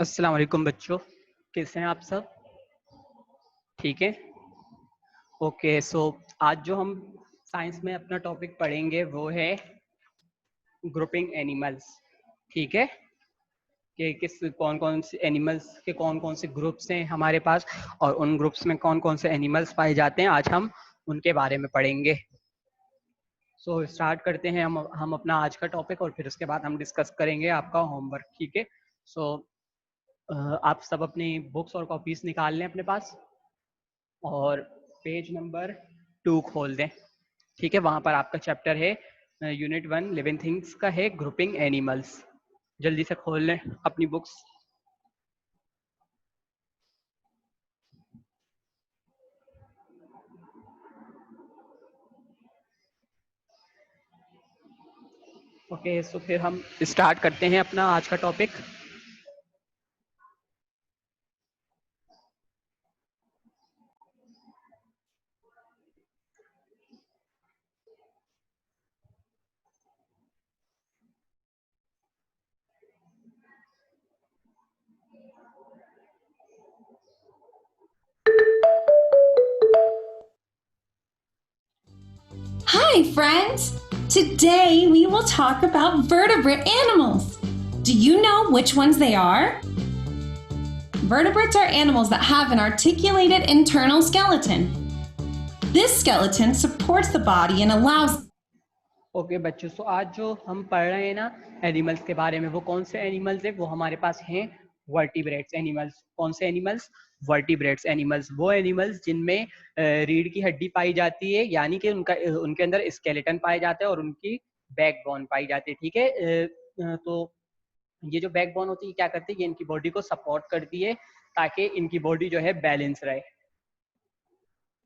अस्सलाम वालेकुम बच्चों, कैसे हैं आप सब? ठीक है। ओके, सो आज जो हम साइंस में अपना टॉपिक पढ़ेंगे वो है ग्रुपिंग एनिमल्स। ठीक है, कि किस कौन कौन से एनिमल्स के कौन कौन से ग्रुप्स हैं हमारे पास और उन ग्रुप्स में कौन कौन से एनिमल्स पाए जाते हैं, आज हम उनके बारे में पढ़ेंगे। सो स्टार्ट करते हैं हम अपना आज का टॉपिक और फिर उसके बाद हम डिस्कस करेंगे आपका होमवर्क। ठीक है। सो आप सब अपनी बुक्स और कॉपीज निकाल लें अपने पास और पेज नंबर 2 खोल दें। ठीक है, वहाँ पर आपका चैप्टर है यूनिट 1 लिविंग थिंग्स का है ग्रुपिंग एनिमल्स। जल्दी से खोल लें अपनी बुक्स। ओके, सो फिर हम स्टार्ट करते हैं अपना आज का topic. Hi, friends! Today we will talk about vertebrate animals. Do you know which ones they are? Vertebrates are animals that have an articulated internal skeleton. This skeleton supports the body and allows. Okay बच्चों, सो आज जो हम पढ़ रहे हैं ना animals के बारे में, वो कौन से एनिमल्स हैं? वो हमारे पास हैं वर्टिब्रेट्स एनिमल्स। कौन से एनिमल्स? Vertebrates animals. वो एनिमल्स जिनमें रीढ़ की हड्डी पाई जाती है, यानी कि उनके अंदर स्केलेटन पाया जाता है और उनकी बैकबोन पाई जाती है। ठीक है, तो ये जो बैकबोन होती है क्या करती है? ये इनकी बॉडी को सपोर्ट करती है ताकि इनकी बॉडी जो है बैलेंस रहे।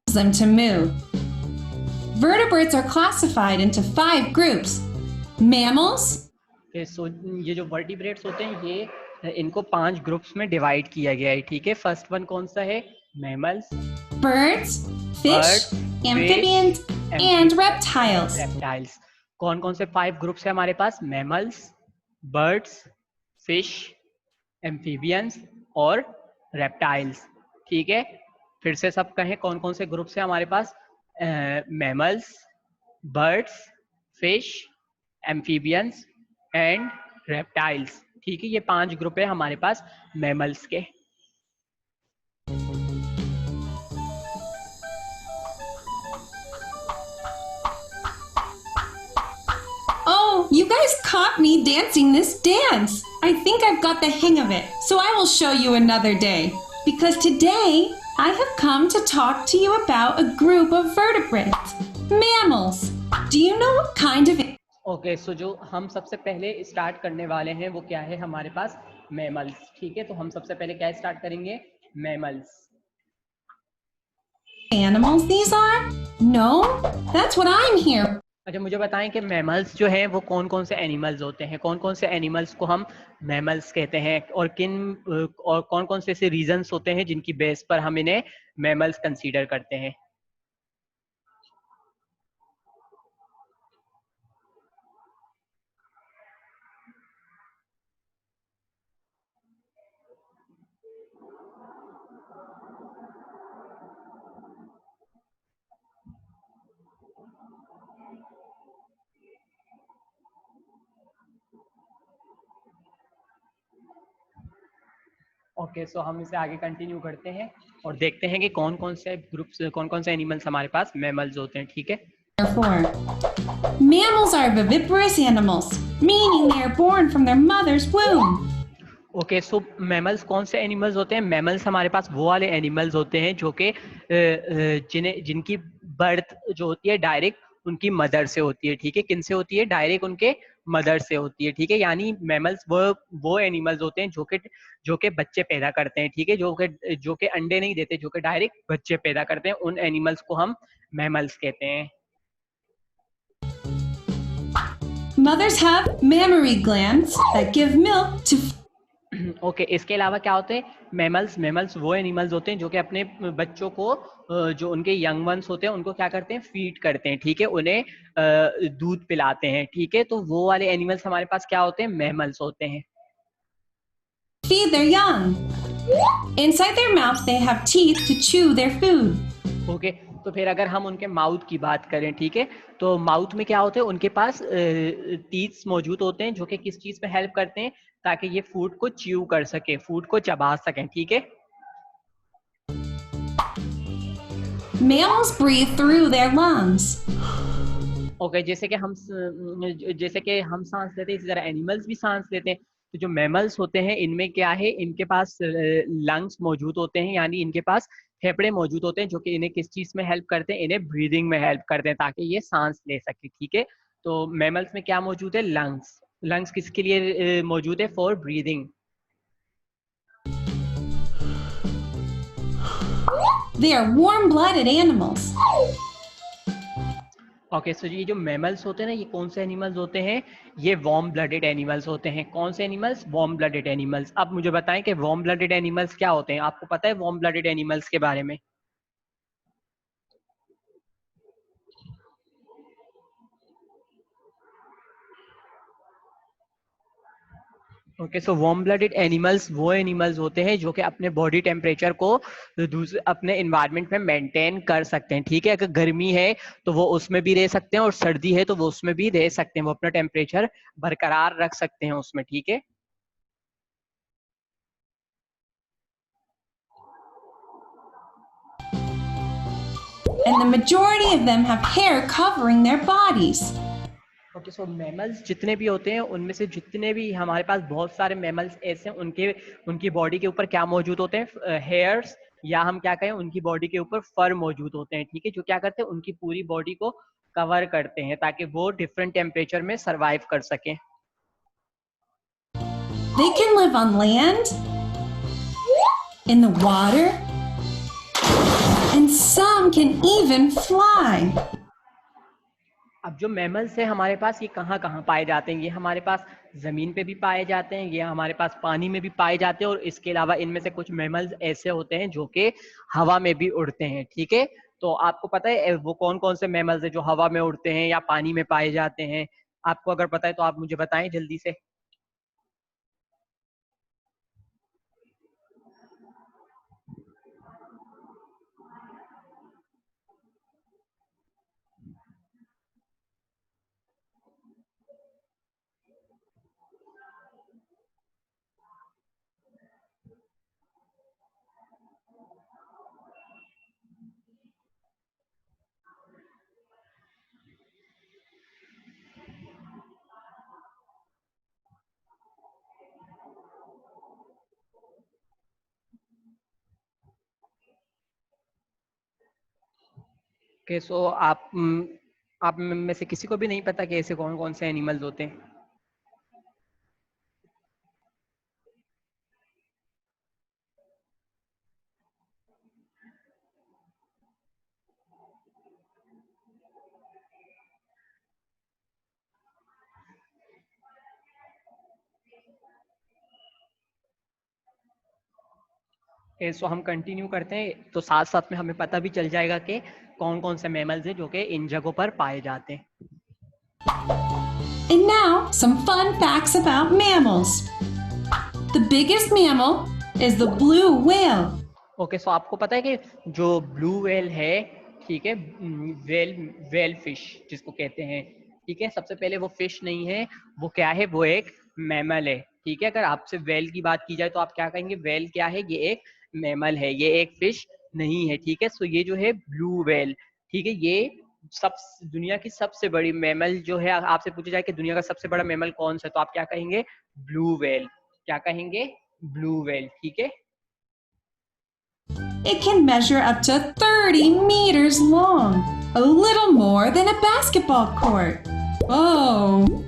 them to move. Vertebrates are classified into 5 groups. Mammals, सो ये जो वर्टिब्रेट्स होते हैं ये इनको 5 ग्रुप्स में डिवाइड किया गया है। ठीक है, फर्स्ट वन कौन सा है? Mammals, birds, fish, birds, amphibians, and reptiles. Reptiles. कौन कौन से 5 ग्रुप्स है हमारे पास? मैमल्स, बर्ड्स, फिश, एम्फीबियंस और रेप्टाइल्स। ठीक है, फिर से सब कहें कौन कौन से ग्रुप्स हैं हमारे पास? Mammals, birds, fish, amphibians and reptiles. ठीक है, ये 5 ग्रुप है हमारे पास मैमल्स के। Oh, you guys caught me dancing this dance. I think I've got the hang of it. So I will show you another day. Because today, I have come to talk to you about a group of vertebrates, mammals. Do you know what kind of... okay, so जो हम सबसे पहले start करने वाले हैं वो क्या है हमारे पास? मैमल्स। ठीक है, तो हम सबसे पहले क्या स्टार्ट करेंगे? Mammals. animals these are? No, that's what I'm here. अच्छा, मुझे बताएं कि मैमल्स जो हैं वो कौन कौन से एनिमल्स होते हैं? कौन कौन से एनिमल्स को हम मैमल्स कहते हैं और कौन कौन से ऐसे रीजंस होते हैं जिनकी बेस पर हम इन्हें मैमल्स कंसीडर करते हैं? ओके, सो हम इसे आगे कंटिन्यू करते हैं और देखते हैं कि कौन कौन से ग्रुप्स, कौन कौन से एनिमल्स हमारे पास मैमल्स होते हैं। ठीक है, Therefore, mammals are viviparous animals, meaning they are born from their mother's womb. Okay, so mammals कौन से एनिमल्स होते हैं? मैमल्स हमारे पास वो वाले एनिमल्स होते हैं जो कि जिनकी बर्थ जो होती है डायरेक्ट उनकी मदर से होती है। ठीक है, किन से होती है? डायरेक्ट उनके मदर से होती है। ठीक है, यानी मैमल्स वो एनिमल्स होते हैं जो कि बच्चे पैदा करते हैं। ठीक है, जो कि अंडे नहीं देते, जो कि डायरेक्ट बच्चे पैदा करते हैं, उन एनिमल्स को हम मैमल्स कहते हैं। Mothers have mammary glands that give milk to... okay, इसके अलावा क्या होते हैं? मैमल्स वो एनिमल्स होते हैं जो कि अपने बच्चों को, जो उनके यंग वंस होते हैं, उनको क्या करते हैं? फीड करते हैं। ठीक है, उन्हें दूध पिलाते हैं। ठीक है, तो वो वाले एनिमल्स हमारे पास क्या होते हैं? मैमल्स होते हैं। feed their young. Inside their mouth, they have teeth to chew their food. Okay तो फिर अगर हम उनके माउथ की बात करें, ठीक है, तो माउथ में क्या होते हैं, उनके पास टीथ मौजूद होते हैं जो कि किस चीज में हेल्प करते हैं, ताकि ये फूड को च्यू कर सके, फूड को चबा सकें, ठीक है। Mammals breathe through their lungs. Okay जैसे कि हम सांस लेते हैं, इसी तरह एनिमल्स भी सांस लेते हैं। तो जो मैमल्स होते हैं इनमें क्या है, इनके पास लंग्स मौजूद होते हैं, यानी इनके पास फेफड़े मौजूद होते हैं जो कि इन्हें किस चीज में हेल्प करते हैं, इन्हें ब्रीदिंग में हेल्प करते हैं ताकि ये सांस ले सके, ठीक है। तो मैमल्स में क्या मौजूद है, लंग्स। लंग्स किसके लिए मौजूद है, for breathing. They are warm-blooded animals. Okay so ये जो मैमल्स होते हैं ना, ये कौन से एनिमल्स होते हैं, ये वार्म ब्लडेड एनिमल्स होते हैं। कौन से एनिमल्स, वार्म ब्लडेड एनिमल्स। अब मुझे बताएं कि वार्म ब्लडेड एनिमल्स क्या होते हैं, आपको पता है वार्म ब्लडेड एनिमल्स के बारे में। Okay so warm blooded animals वो एनिमल्स होते हैं जो कि अपने बॉडी टेम्परेचर को अपने इन्वायरमेंट में मेंटेन कर सकते हैं, ठीक है। अगर गर्मी है तो वो उसमें भी रह सकते हैं, और सर्दी है तो वो उसमें भी रह सकते हैं, वो अपना टेम्परेचर बरकरार रख सकते हैं उसमें, ठीक है। And the majority of them have hair covering their bodies. Okay so mammals जितने भी होते हैं उनमें से जितने भी हमारे पास बहुत सारे मैमल्स ऐसे हैं, उनकी बॉडी के ऊपर क्या मौजूद होते हैं, हेयर्स, या हम क्या कहें उनकी बॉडी के ऊपर फर मौजूद होते हैं, ठीक है, जो क्या करते हैं उनकी पूरी बॉडी को कवर करते हैं ताकि वो डिफरेंट टेम्परेचर में सरवाइव कर सकें। They can live on land, in the water, and some can even fly. अब जो मैमल्स है हमारे पास, ये कहाँ कहाँ पाए जाते हैं, ये हमारे पास जमीन पे भी पाए जाते हैं, ये हमारे पास पानी में भी पाए जाते हैं, और इसके अलावा इनमें से कुछ मैमल्स ऐसे होते हैं जो कि हवा में भी उड़ते हैं, ठीक है। तो आपको पता है वो कौन कौन से मैमल्स है जो हवा में उड़ते हैं या पानी में पाए जाते हैं, आपको अगर पता है तो आप मुझे बताएं जल्दी से। ओके सो आप में से किसी को भी नहीं पता कि ऐसे कौन कौन से एनिमल्स होते हैं। सो हम कंटिन्यू करते हैं, तो साथ साथ में हमें पता भी चल जाएगा कि कौन कौन से मैमल्स हैं जो कि इन जगहों पर पाए जाते हैं। And now, some fun facts about mammals. The biggest mammal is the blue whale. Okay so आपको पता है कि जो ब्लू व्हेल है, ठीक है, व्हेल फिश जिसको कहते हैं, ठीक है, सबसे पहले वो फिश नहीं है, वो क्या है, वो एक मैमल है, ठीक है। अगर आपसे व्हेल की बात की जाए तो आप क्या कहेंगे, व्हेल क्या है, ये एक मैमल है, ये एक फिश नहीं है, ठीक है। सो ये जो है ब्लू व्हेल, ठीक है, ये सब दुनिया की सबसे बड़ी मैमल जो है, आपसे पूछा जाए कि दुनिया का सबसे बड़ा मैमल कौन सा है तो आप क्या कहेंगे, ब्लू व्हेल। क्या कहेंगे, ब्लू व्हेल, ठीक है। It can measure up to 30 meters long, a little more than a basketball court. Oh!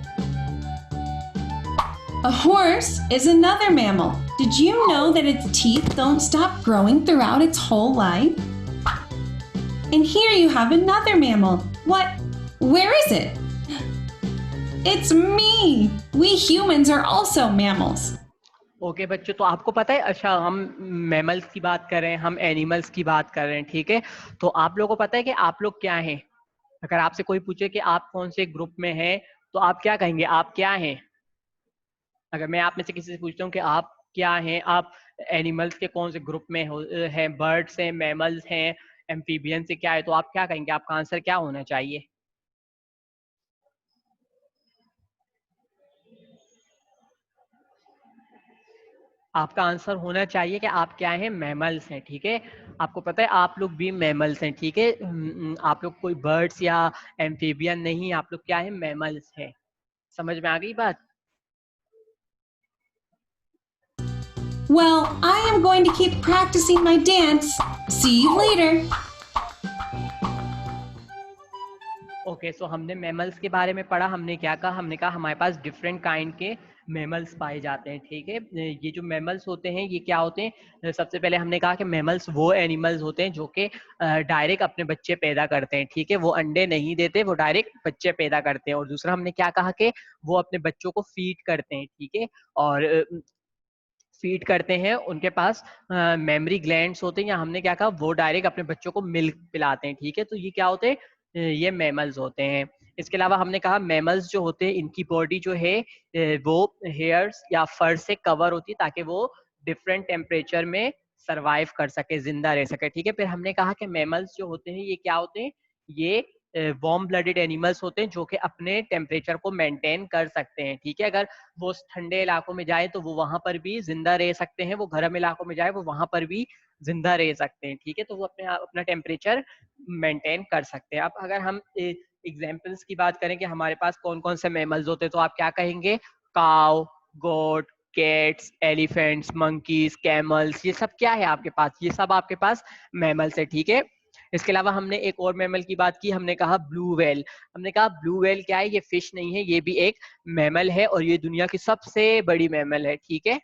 A horse is another mammal. Did you know that its teeth don't stop growing throughout its whole life? And here you have another mammal. What? Where is it? It's me! We humans are also mammals. Okay बच्चों, तो आपको पता है, अच्छा हम mammals की बात कर रहे हैं, हम एनिमल्स की बात कर रहे हैं, ठीक है। तो आप लोगों को पता है कि आप लोग क्या हैं, अगर आपसे कोई पूछे कि आप कौन से ग्रुप में हैं तो आप क्या कहेंगे, आप क्या हैं। अगर मैं आप में से किसी से पूछता हूँ कि आप क्या हैं आप, एनिमल्स के कौन से ग्रुप में हैं, बर्ड्स हैं, मैमल्स हैं, एम्फीबियन से क्या है, तो आप क्या कहेंगे, आपका आंसर क्या होना चाहिए? आपका आंसर होना चाहिए कि आप क्या हैं, मैमल्स हैं, ठीक है। आपको पता है आप लोग भी मैमल्स हैं, ठीक है। आप लोग कोई बर्ड्स या एम्फीबियन नहीं, आप लोग क्या हैं, मैमल्स हैं। समझ में आ गई बात? Well, I am going to keep practicing my dance. See you later. Okay, so हमने मैमल्स के बारे में पढ़ा। हमने क्या कहा, हमने कहा हमारे पास डिफरेंट काइंड के मैमल्स पाए जाते हैं, ठीक है। ये जो मैमल्स होते हैं ये क्या होते हैं, सबसे पहले हमने कहा कि मैमल्स वो एनिमल्स होते हैं जो कि डायरेक्ट अपने बच्चे पैदा करते हैं, ठीक है। वो अंडे नहीं देते, वो डायरेक्ट बच्चे पैदा करते हैं। और दूसरा हमने क्या कहा कि वो अपने बच्चों को फीड करते हैं, ठीक है। और फीड करते हैं, उनके पास मेमोरी ग्लैंड्स होते हैं, या हमने क्या कहा वो डायरेक्ट अपने बच्चों को मिल्क पिलाते हैं, ठीक है। तो ये क्या होते हैं, ये मैमल्स होते हैं। इसके अलावा हमने कहा मैमल्स जो होते हैं इनकी बॉडी जो है वो हेयर्स या फर से कवर होती है, ताकि वो डिफरेंट टेम्परेचर में सरवाइव कर सके, जिंदा रह सके, ठीक है। फिर हमने कहा कि मैमल्स जो होते हैं ये क्या होते हैं, ये वार्म ब्लडेड एनिमल्स होते हैं जो कि अपने टेम्परेचर को मेंटेन कर सकते हैं, ठीक है। अगर वो ठंडे इलाकों में जाए तो वो वहां पर भी जिंदा रह सकते हैं, वो गर्म इलाकों में जाए वो वहां पर भी जिंदा रह सकते हैं, ठीक है। तो वो अपना टेम्परेचर मेंटेन कर सकते हैं। अब अगर हम एग्जाम्पल्स की बात करें कि हमारे पास कौन कौन से मैमल्स होते हैं, तो आप क्या कहेंगे, काउ, गोट, कैट्स, एलिफेंट्स, मंकीज, कैमल्स, ये सब क्या है आपके पास, ये सब आपके पास मैमल्स है, ठीक है। इसके अलावा हमने एक और मैमल की बात की, हमने कहा ब्लू व्हेल। हमने कहा ब्लू व्हेल क्या है, ये फिश नहीं है, ये भी एक मैमल है और ये दुनिया की सबसे बड़ी मैमल है, ठीक है।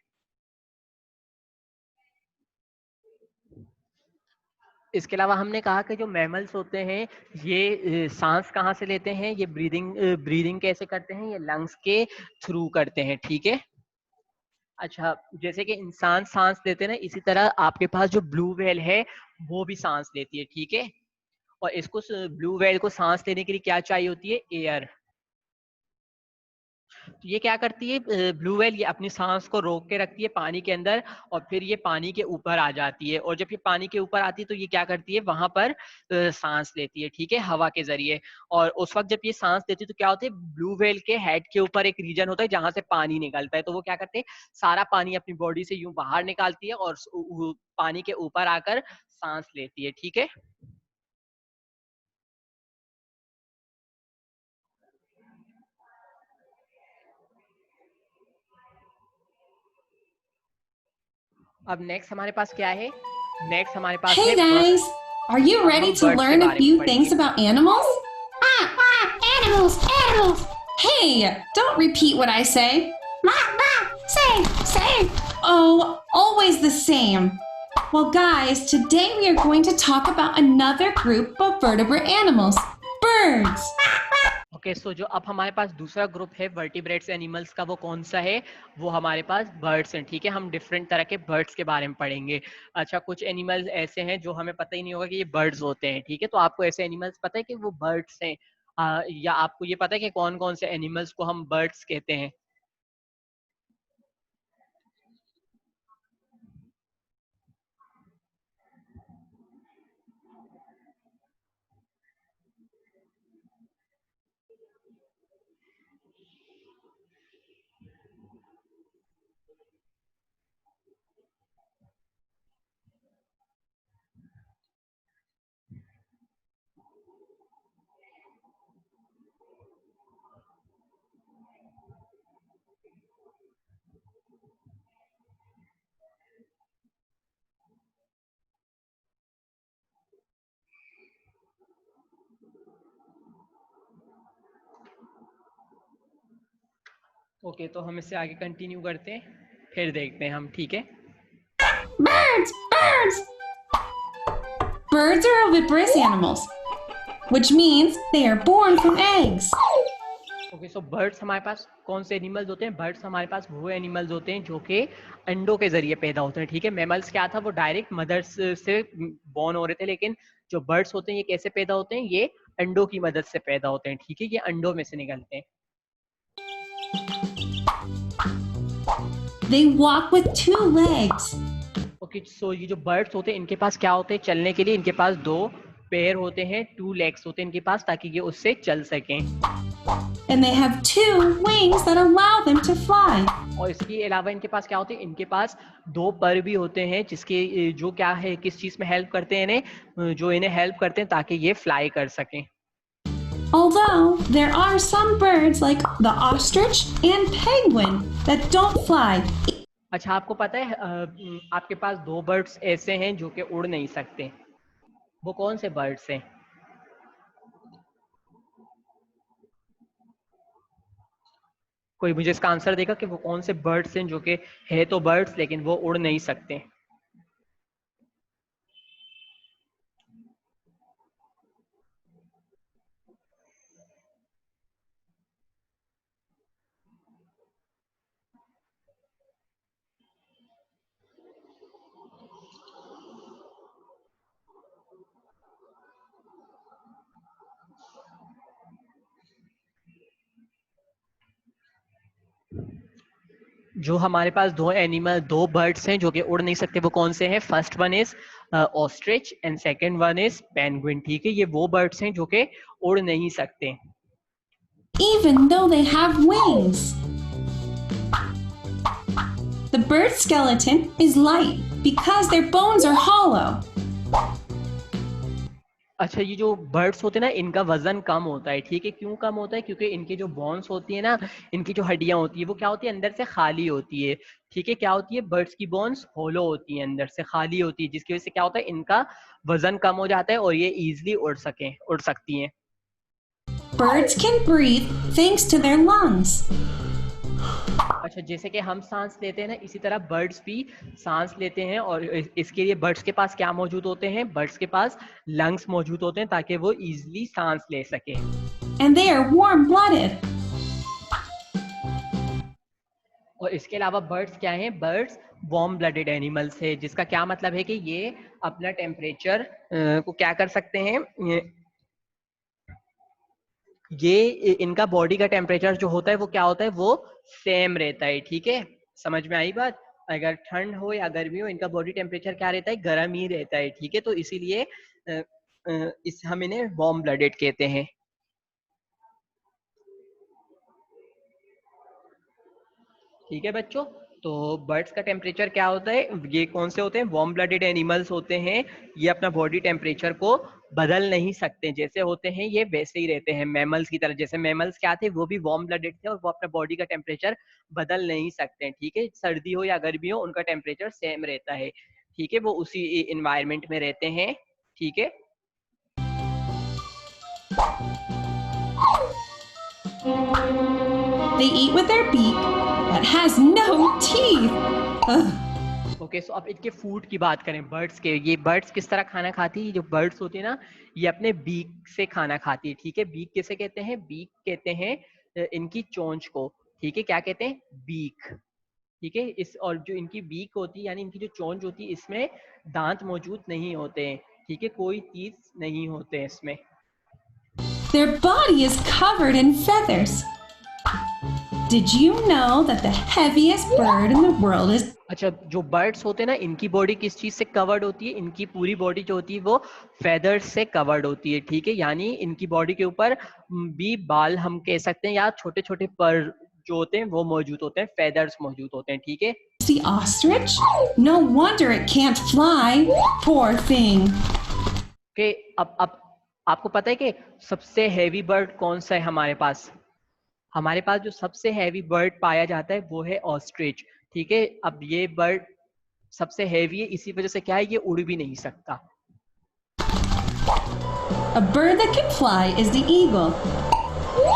इसके अलावा हमने कहा कि जो मैमल्स होते हैं ये सांस कहाँ से लेते हैं, ये ब्रीदिंग कैसे करते हैं, ये लंग्स के थ्रू करते हैं, ठीक है। अच्छा, जैसे कि इंसान सांस लेते हैं ना, इसी तरह आपके पास जो ब्लू व्हेल है वो भी सांस लेती है, ठीक है। और इसको ब्लू व्हेल को सांस लेने के लिए क्या चाहिए होती है, एयर। तो ये क्या करती है ब्लू व्हेल, ये अपनी सांस को रोक के रखती है पानी के अंदर, और फिर ये पानी के ऊपर आ जाती है। और जब ये पानी के ऊपर आती है तो ये क्या करती है, वहां पर सांस लेती है, ठीक है, हवा के जरिए। और उस वक्त जब ये सांस लेती है तो क्या होता है, ब्लू व्हेल के हेड के ऊपर एक रीजन होता है जहां से पानी निकलता है। तो वो क्या करते हैं, सारा पानी अपनी बॉडी से यूं बाहर निकालती है और पानी के ऊपर आकर सांस लेती है, ठीक है। अब नेक्स्ट हमारे पास क्या है, नेक्स्ट हमारे पास Hey है guys, are you अब ready हम to बर्ड्स के learn a बारे में few पढ़ेंगे। things about animals? Animals, animals. Hey, don't repeat what I say. Same. Oh, always the same. Well, guys, today we are going to talk about another group of vertebrate animals, birds. Okay, so जो अब हमारे पास दूसरा group है vertebrates animals का, वो कौन सा है, वो हमारे पास बर्ड्स हैं, ठीक है। हम डिफरेंट तरह के बर्ड्स के बारे में पढ़ेंगे। अच्छा, कुछ एनिमल्स ऐसे हैं जो हमें पता ही नहीं होगा कि ये बर्ड्स होते हैं, ठीक है। तो आपको ऐसे एनिमल्स पता है कि वो बर्ड्स हैं, या आपको ये पता है कि कौन कौन से एनिमल्स को हम बर्ड्स कहते हैं? ओके, तो हम इससे आगे कंटिन्यू करते हैं, फिर देखते हैं हम, ठीक है। Birds! Birds are oviparous animals, which means they are born from eggs. Okay, so birds हमारे पास कौन से एनिमल्स होते हैं, बर्ड्स हमारे पास वो एनिमल्स होते हैं जो कि अंडों के जरिए पैदा होते हैं, ठीक है। मैमल्स क्या था, वो डायरेक्ट मदर्स से बॉर्न हो रहे थे, लेकिन जो बर्ड्स होते हैं ये कैसे पैदा होते हैं, ये अंडों की मदद से पैदा होते हैं, ठीक है, ये अंडों में से निकलते हैं। They walk with 2 legs. Okay, सो ये जो बर्ड्स होते हैं इनके पास क्या होते हैं चलने के लिए? इनके पास 2 पैर होते हैं, 2 लेग्स होते हैं इनके पास, ताकि ये उससे चल सकें। And they have 2 wings that allow them to fly. और इसके अलावा इनके पास क्या होते हैं? इनके पास 2 पर भी होते हैं, जिसके जो क्या है, किस चीज में हेल्प करते हैं इन्हें, जो इन्हें हेल्प करते हैं ताकि ये फ्लाई कर सकें। Although there are some birds like the ostrich and penguin that don't fly. अच्छा, आपको पता है आपके पास 2 बर्ड्स ऐसे हैं जो कि उड़ नहीं सकते। वो कौन से बर्ड्स हैं? कोई मुझे इसका आंसर देगा कि वो कौन से बर्ड्स हैं जो कि है तो बर्ड्स लेकिन वो उड़ नहीं सकते? जो हमारे पास 2 बर्ड्स हैं जो कि उड़ नहीं सकते, वो कौन से हैं? First one is ostrich and second one is penguin. ठीक है, ये वो बर्ड्स हैं जो कि उड़ नहीं सकते। Even though they have wings. The bird skeleton is light because their bones are hollow. अच्छा, ये जो बर्ड्स होते हैं ना, इनका वजन कम होता है। ठीक है, क्यों कम होता है? क्योंकि इनकी जो बोन्स होती है ना, इनकी जो हड्डियां होती है, वो क्या होती है? अंदर से खाली होती है। ठीक है, क्या होती है? बर्ड्स की बोन्स होलो होती है, अंदर से खाली होती है, जिसकी वजह से क्या होता है? इनका वजन कम हो जाता है और ये इजिली उड़ सकती हैं। Birds can breathe thanks to their lungs. अच्छा, जैसे कि हम सांस लेते हैं ना, इसी तरह बर्ड्स भी सांस लेते हैं, और इसके लिए बर्ड्स के पास क्या मौजूद होते हैं? बर्ड्स के पास लंग्स मौजूद होते हैं ताकि वो इजीली सांस ले सके। And they are warm-blooded. और इसके अलावा बर्ड्स क्या हैं? बर्ड्स वार्म ब्लडेड एनिमल्स है, जिसका क्या मतलब है कि ये अपना टेम्परेचर को क्या कर सकते हैं? ये इनका बॉडी का टेम्परेचर जो होता है वो क्या होता है? वो सेम रहता है। ठीक है, समझ में आई बात? अगर ठंड हो या गर्मी हो, इनका बॉडी टेम्परेचर क्या रहता है? गर्म ही रहता है। ठीक है, तो इसीलिए हम इन्हें वार्म ब्लडेड कहते हैं। ठीक है बच्चों, तो बर्ड्स का टेम्परेचर क्या होता है? ये कौन से होते हैं? वार्म ब्लडेड एनिमल्स होते हैं। ये अपना बॉडी टेम्परेचर को बदल नहीं सकते, जैसे होते हैं ये वैसे ही रहते हैं मैमल्स की तरह। जैसे मैमल्स क्या थे? वो भी वार्म ब्लडेड थे और वो अपना बॉडी का टेम्परेचर बदल नहीं सकते। ठीक है, सर्दी हो या गर्मी हो, उनका टेम्परेचर सेम रहता है। ठीक है, वो उसी इन्वायरमेंट में रहते हैं। ठीक है, They eat with their beak that has no teeth. Ugh. Okay, so अब इनके फूड की बात करें बर्ड्स के। ये बर्ड्स किस तरह खाना खाती है? जो बर्ड्स होती है ना, ये अपने बीक से खाना खाती है। ठीक है, बीक किसे कहते हैं? बीक कहते हैं इनकी चोंच को। ठीक है, क्या कहते हैं? बीक। ठीक है, इस और जो इनकी बीक होती है, यानी इनकी जो चोंच होती है, इसमें दांत मौजूद नहीं होते हैं। ठीक है, कोई तीत नहीं होते हैं इसमें। Their body is covered in feathers. Did you know that the heaviest bird in the world is... अच्छा, जो बर्ड्स होते हैं ना, इनकी बॉडी किस चीज से कवर्ड होती है? इनकी पूरी बॉडी जो होती है वो फेदर्स से कवर्ड होती है। ठीक है, यानी इनकी बॉडी के ऊपर भी बाल हम कह सकते हैं, या छोटे छोटे पर जो होते हैं वो मौजूद होते हैं, फेदर्स मौजूद होते हैं। ठीक है, The ostrich? No wonder it can't fly. Poor thing. कि अब आपको पता है कि सबसे हैवी बर्ड कौन सा है हमारे पास? हमारे पास जो सबसे हैवी बर्ड पाया जाता है वो है ऑस्ट्रिच। ठीक है, अब ये बर्ड सबसे हैवी है, इसी वजह से क्या है? ये उड़ भी नहीं सकता। A bird that can fly is the eagle.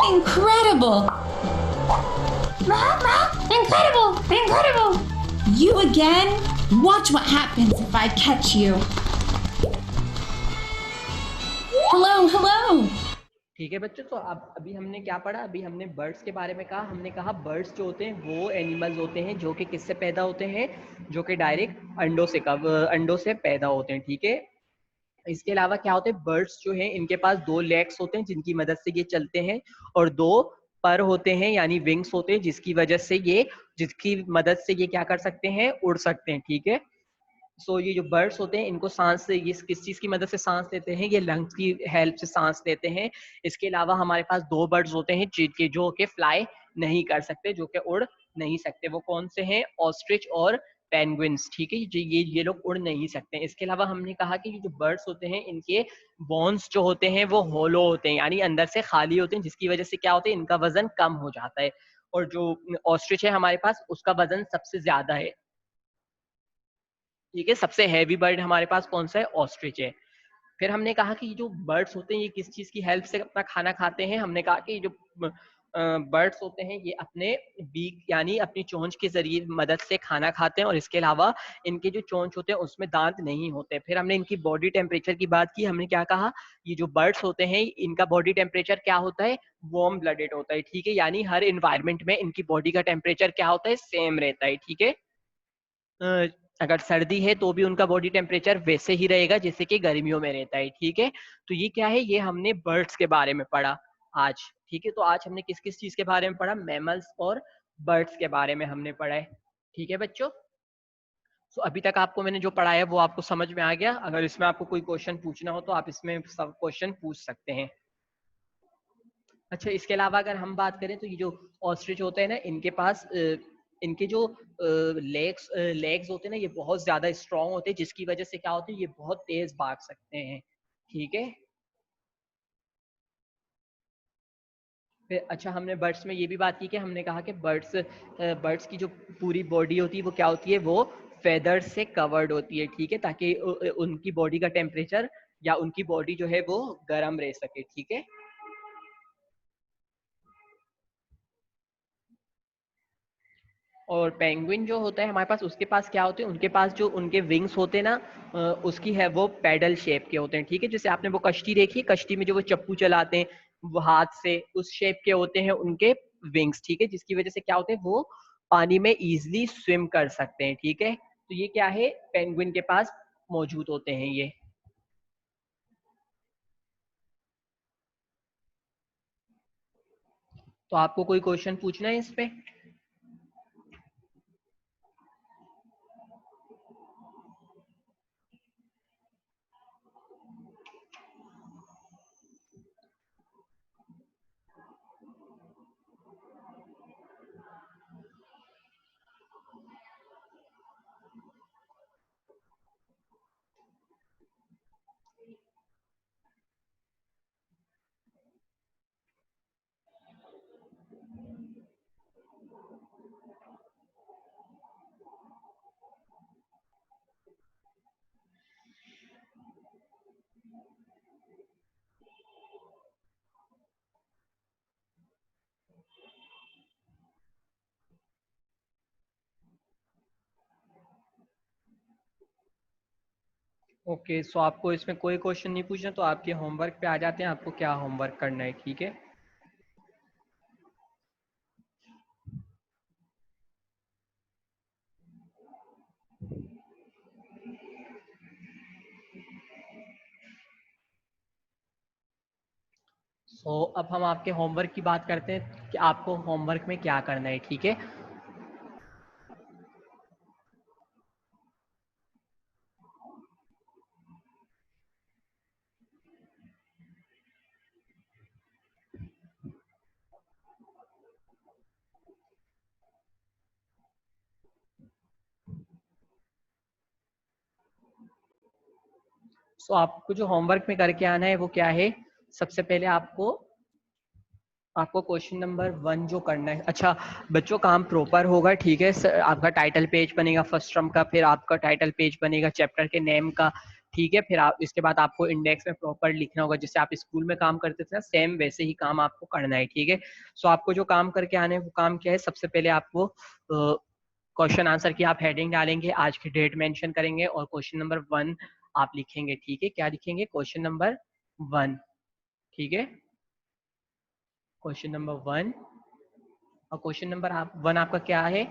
Incredible! Incredible! Incredible! You again? Watch what happens if I catch you. Hello, hello! ठीक है बच्चों, तो अब अभी हमने क्या पढ़ा? अभी हमने बर्ड्स के बारे में कहा। हमने कहा बर्ड्स जो होते हैं वो एनिमल्स होते हैं जो कि किससे पैदा होते हैं? जो कि डायरेक्ट अंडों से पैदा होते हैं। ठीक है, इसके अलावा क्या होते हैं? बर्ड्स जो हैं इनके पास 2 लेग्स होते हैं जिनकी मदद से ये चलते हैं, और 2 पर होते हैं यानी विंग्स होते हैं, जिसकी वजह से ये जिसकी मदद से ये क्या कर सकते हैं, उड़ सकते हैं, ठीक है। सो ये जो बर्ड्स होते हैं इनको सांस से, ये किस चीज की मदद से सांस लेते हैं, ये लंग्स की हेल्प से सांस लेते हैं। इसके अलावा हमारे पास दो बर्ड्स होते हैं जिनके जो कि फ्लाई नहीं कर सकते, जो कि उड़ नहीं सकते। वो कौन से हैं, ऑस्ट्रिच और पेंगुइन्स, ठीक है। ये लोग उड़ नहीं सकते। इसके अलावा हमने कहा कि ये जो बर्ड्स होते हैं इनके बोन्स जो होते हैं वो होलो होते हैं, यानी अंदर से खाली होते हैं, जिसकी वजह से क्या होता है, इनका वजन कम हो जाता है। और जो ऑस्ट्रिच है हमारे पास, उसका वजन सबसे ज्यादा है, ठीक है। सबसे हैवी बर्ड हमारे पास कौन सा है, ऑस्ट्रिच है। फिर हमने कहा कि ये जो बर्ड्स होते हैं ये किस चीज की हेल्प से अपना खाना खाते हैं। हमने कहा कि ये जो बर्ड्स होते हैं ये अपने बीक यानी अपनी चोंच के जरिए मदद से खाना खाते हैं, और इसके अलावा इनके जो चोंच होते हैं उसमें दांत नहीं होते। फिर हमने इनकी बॉडी टेम्परेचर की बात की। हमने क्या कहा, ये जो बर्ड्स होते हैं इनका बॉडी टेम्परेचर क्या होता है, वार्म ब्लडेड होता है, ठीक है। यानी हर इन्वायरमेंट में इनकी बॉडी का टेम्परेचर क्या होता है, सेम रहता है, ठीक है। अगर सर्दी है तो भी उनका बॉडी टेम्परेचर वैसे ही रहेगा जैसे कि गर्मियों में रहता है, ठीक है। तो ये क्या है, ये हमने बर्ड्स के बारे में पढ़ा आज, ठीक है। तो आज हमने किस किस चीज के बारे में पढ़ा, मैमल्स और बर्ड्स के बारे में हमने पढ़ा है, ठीक है बच्चों। तो अभी तक आपको मैंने जो पढ़ाया वो आपको समझ में आ गया। अगर इसमें आपको कोई क्वेश्चन पूछना हो तो आप इसमें सब क्वेश्चन पूछ सकते हैं। अच्छा, इसके अलावा अगर हम बात करें तो ये जो ऑस्ट्रिच होते हैं ना, इनके पास इनके जो लेग्स होते हैं ना, ये बहुत ज्यादा स्ट्रांग होते हैं, जिसकी वजह से क्या होता है, ये बहुत तेज भाग सकते हैं, ठीक है। फिर अच्छा, हमने बर्ड्स में ये भी बात की कि हमने कहा कि बर्ड्स की जो पूरी बॉडी होती है वो क्या होती है, वो फेदर से कवर्ड होती है, ठीक है, ताकि उनकी बॉडी का टेम्परेचर या उनकी बॉडी जो है वो गर्म रह सके, ठीक है। और पेंगुइन जो होता है हमारे पास, उसके पास क्या होते हैं, उनके पास जो उनके विंग्स होते हैं ना, उसकी है वो पैडल शेप के होते हैं, ठीक है। जैसे आपने वो कश्ती देखी है, कश्ती में जो वो चप्पू चलाते हैं वो हाथ से, उस शेप के होते हैं उनके विंग्स, ठीक है। जिसकी वजह से क्या होते हैं, वो पानी में इजिली स्विम कर सकते हैं, ठीक है। तो ये क्या है, पेंगुइन के पास मौजूद होते हैं ये। तो आपको कोई क्वेश्चन पूछना है इस पे? ओके, सो आपको इसमें कोई क्वेश्चन नहीं पूछना, तो आपके होमवर्क पे आ जाते हैं। आपको क्या होमवर्क करना है, ठीक है। अब हम आपके होमवर्क की बात करते हैं कि आपको होमवर्क में क्या करना है, ठीक है। आपको जो होमवर्क में करके आना है वो क्या है, सबसे पहले आपको आपको क्वेश्चन नंबर 1 जो करना है। अच्छा बच्चों, काम प्रॉपर होगा, ठीक है। आपका टाइटल पेज बनेगा फर्स्ट टर्म का, फिर आपका टाइटल पेज बनेगा चैप्टर के नेम का, ठीक है। फिर आप इसके बाद आपको इंडेक्स में प्रॉपर लिखना होगा, जैसे आप स्कूल में काम करते थे ना, सेम वैसे ही काम आपको करना है, ठीक है। आपको जो काम करके आने हैं वो काम क्या है, सबसे पहले आपको क्वेश्चन आंसर की आप हेडिंग डालेंगे, आज की डेट मेंशन करेंगे, और क्वेश्चन नंबर 1 आप लिखेंगे, ठीक है। क्या लिखेंगे, क्वेश्चन नंबर 1, ठीक है। क्वेश्चन नंबर 1, और क्वेश्चन नंबर 1 आपका क्या है,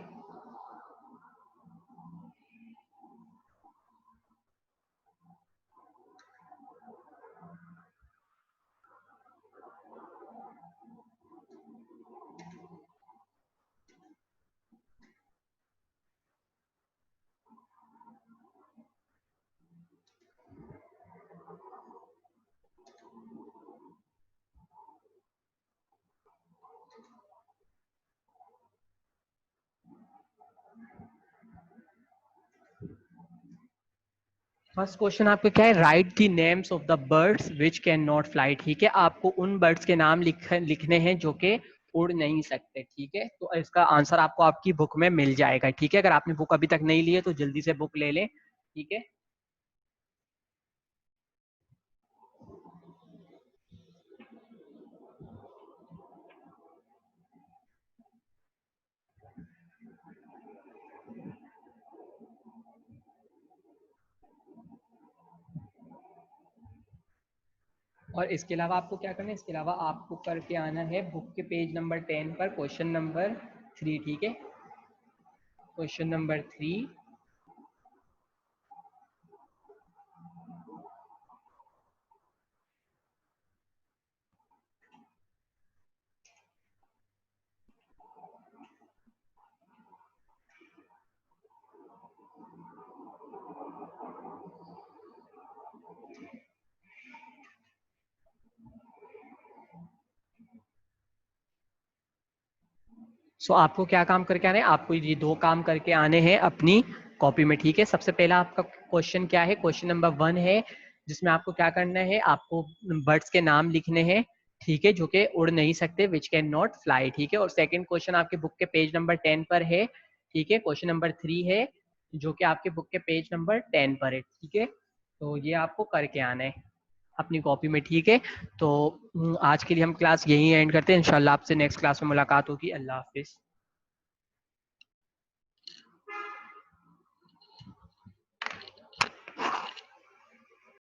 फर्स्ट क्वेश्चन आपको क्या है, right the names of the birds which can not fly. ठीक है, आपको उन बर्ड्स के नाम लिखने हैं जो कि उड़ नहीं सकते। ठीक है, तो इसका आंसर आपको आपकी बुक में मिल जाएगा। ठीक है, अगर आपने बुक अभी तक नहीं ली है तो जल्दी से बुक ले लें। ठीक है, और इसके अलावा आपको क्या करना है, इसके अलावा आपको करके आना है बुक के पेज नंबर 10 पर क्वेश्चन नंबर 3। ठीक है, क्वेश्चन नंबर 3। सो आपको क्या काम करके आने हैं, आपको ये 2 काम करके आने हैं अपनी कॉपी में। ठीक है, सबसे पहला आपका क्वेश्चन क्या है, क्वेश्चन नंबर 1 है, जिसमें आपको क्या करना है, आपको बर्ड्स के नाम लिखने हैं। ठीक है, जो कि उड़ नहीं सकते, विच कैन नॉट फ्लाई। ठीक है, और सेकंड क्वेश्चन आपके बुक के पेज नंबर 10 पर है। ठीक है, क्वेश्चन नंबर 3 है जो कि आपके बुक के पेज नंबर 10 पर है। ठीक है, तो ये आपको करके आना है अपनी कॉपी में। ठीक है, तो आज के लिए हम क्लास यहीं एंड करते हैं। इंशाल्लाह आपसे नेक्स्ट क्लास में मुलाकात होगी। अल्लाह हाफिज।